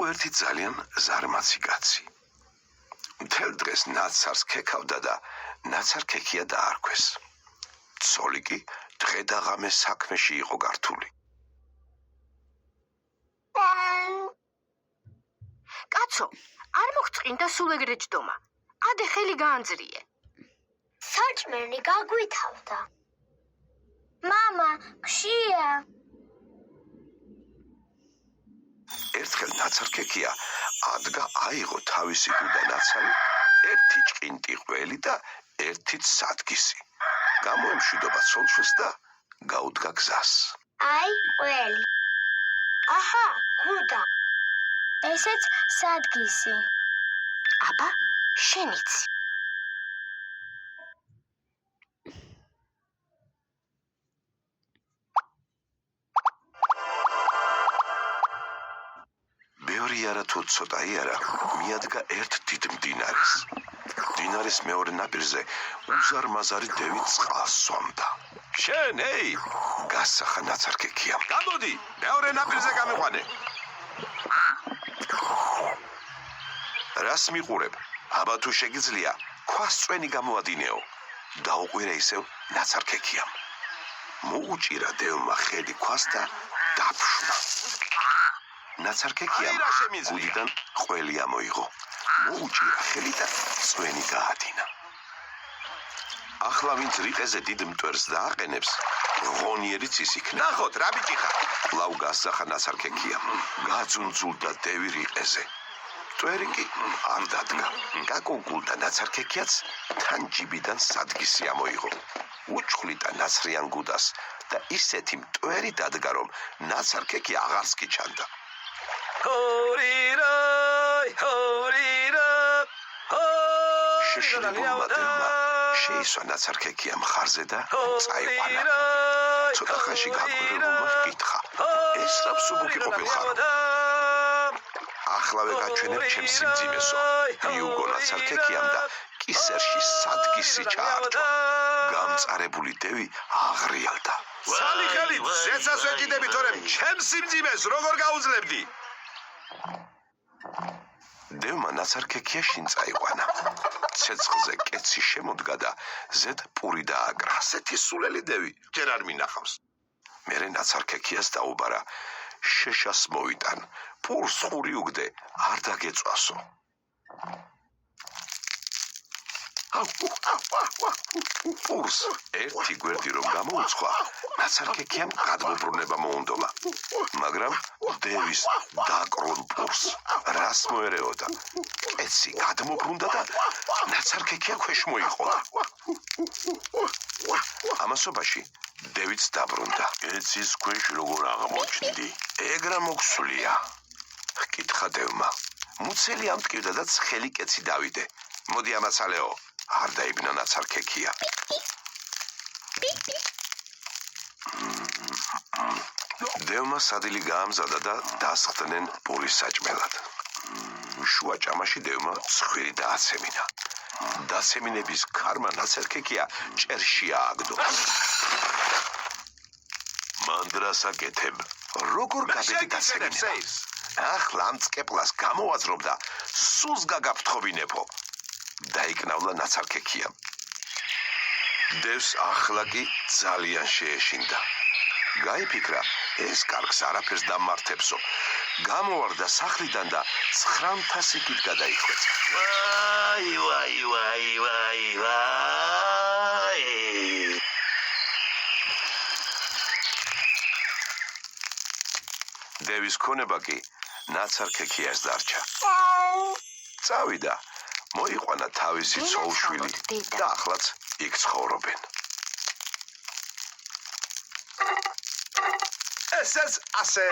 იყო ერთი ძალიან ზარმაცი კაცი. მთელ დღეს ნაცარს ქეკავდა და ნაცარ-ქექია დაარქვეს. ცოლი კი დღე და ღამე საქმეში იყო გართული. კაცო, არ მოგწყინდა სულ ეგრე ჯდომა. ადე ხელი გაანძრიე. საჭმელი გაგვითავდა. მამა, გშია. ერთხელ ნაცარ-ქექია ადგა აიღო თავისი გუდა ნაცარი, ერთი ჭყინტი ყველი და ერთით სადგისი. გამოემშვიდობა ცოლშვილს და გაუდგა გზას. აი, ყველი. აჰა, გუდა. ესეც სადგისი. აბა, შენიც. ბევრი არა თუ ცოტაი არა, მიადგა ერთ დიდ მდინარეს. მდინარის მეორე ნაპირზე უზარმაზარი დევი წყალს სვამდა. შენ, ეი, გასახა ნაცარ-ქექიამ. გამოდი, მეორე ნაპირზე გამიყვანე. რას მიყურებ? აბა თუ შეგიძლია, ქვას წვენი გამოადინეო. დაუყვირა ისევ ნაცარ-ქექიამ. მოუჭირა დევმა ხელი ქვას და დაფშვა. ნაცარ-ქექიამ გუდიდან ყველი ამოიღო. მოუჭირა ხელი და წვენი გაადინა. ახლა ვინც რიყეზე დიდ მტვერს დააყენებს, ღონიერიც ის იქნება. ნახოთ, რა ბიჭი ხარ? ლავ გასახა ნაცარ-ქექიამ. გაძუნძულდა დევი რიყეზე. მტვერი კი არ დადგა. გაკონკულდა ნაცარ-ქექიაც თან ჯიბიდან სადგისი ამოიღო. უჩხვლიტა ნაცრიან გუდას და ისეთი მტვერი დადგა, რომ ნაცარ-ქექია აღარს კი ჩანდა. შეშინებულმა დევმა შეისვა ნაცარ-ქექია მხარზე და წაიყვანა. ცოტა ხანში გაკვირვებულმა ჰკითხა, ეს რა მსუბუქი ყოფილხარ? ახლავე გაჩვენებ ჩემს სიმძიმესო. მიუგო ნაცარ-ქექიამ და კისერში სადგისი ჩაართვა. გამწარებული დევი აღრიალდა. სალი ხელით, ზეცას ვეჭიდები, თორემ ჩემს სიმძიმეს როგორ გაუძლებდი? დევმა ნაცარ-ქექიაშინ წაიყვანა. ცეცხლზე კეცი შემოდგა და ზედ პური დააკრა. ასეთი სულელი დევი ჯერ არ მინახავს. მერე ნაცარ-ქექიას დაუბარა, შეშას მოვიტან, პურს ხური უგდე, არ დაგეწვასო. პურს ერთი გვერდი რომ გამოუცხვა, ნაცარ-ქექიამ გადმობრუნება მოუნდომა. მაგრამ დევის დაკრულ პურს რას მოერეოდა? კეცი გადმობრუნდა და ნაცარ-ქექია ქვეშ მოიყოლა. ამასობაში დევიც დაბრუნდა. კეცის ქვეშ როგორ აღმოჩნდი? ეგრა მოგსულია. ჰკითხა დევმა. მუცელი ამტკივდა და ცხელი კეცი დავიდე. მოდი ამაცალეო, არ დაიბნა ნაცარ-ქექია. დევმა სადილი გაამზადა და დასხდნენ პურის საჭმელად. შუა ჭამაში დევმა ცხვირი დააცემინა. დაცემინების ქარმა ნაცარ-ქექია ჭერში ააგდო. მანდრას აკეთებ. როგორ გაბედი დაცემინება? ახლა ამ წკეპლას გამოვაძრობ და სულს გაგაფრთხობინებო. დაიკნავლა ნაცარ-ქექიამ. დევს ახლა კი ძალიან შეეშინდა. გაიფიქრა, ეს კარგს არაფერს დამმართებსო. გამოვარდა სახლიდან და 900 იქით გადაიხვეწა. ვაი. დევის ქონება კი ნაცარ-ქექიას დარჩა. წავიდა, მოიყვანა თავისი ცოლ-შვილი და ახლაც იქ ცხოვრობენ. ესეც ასე.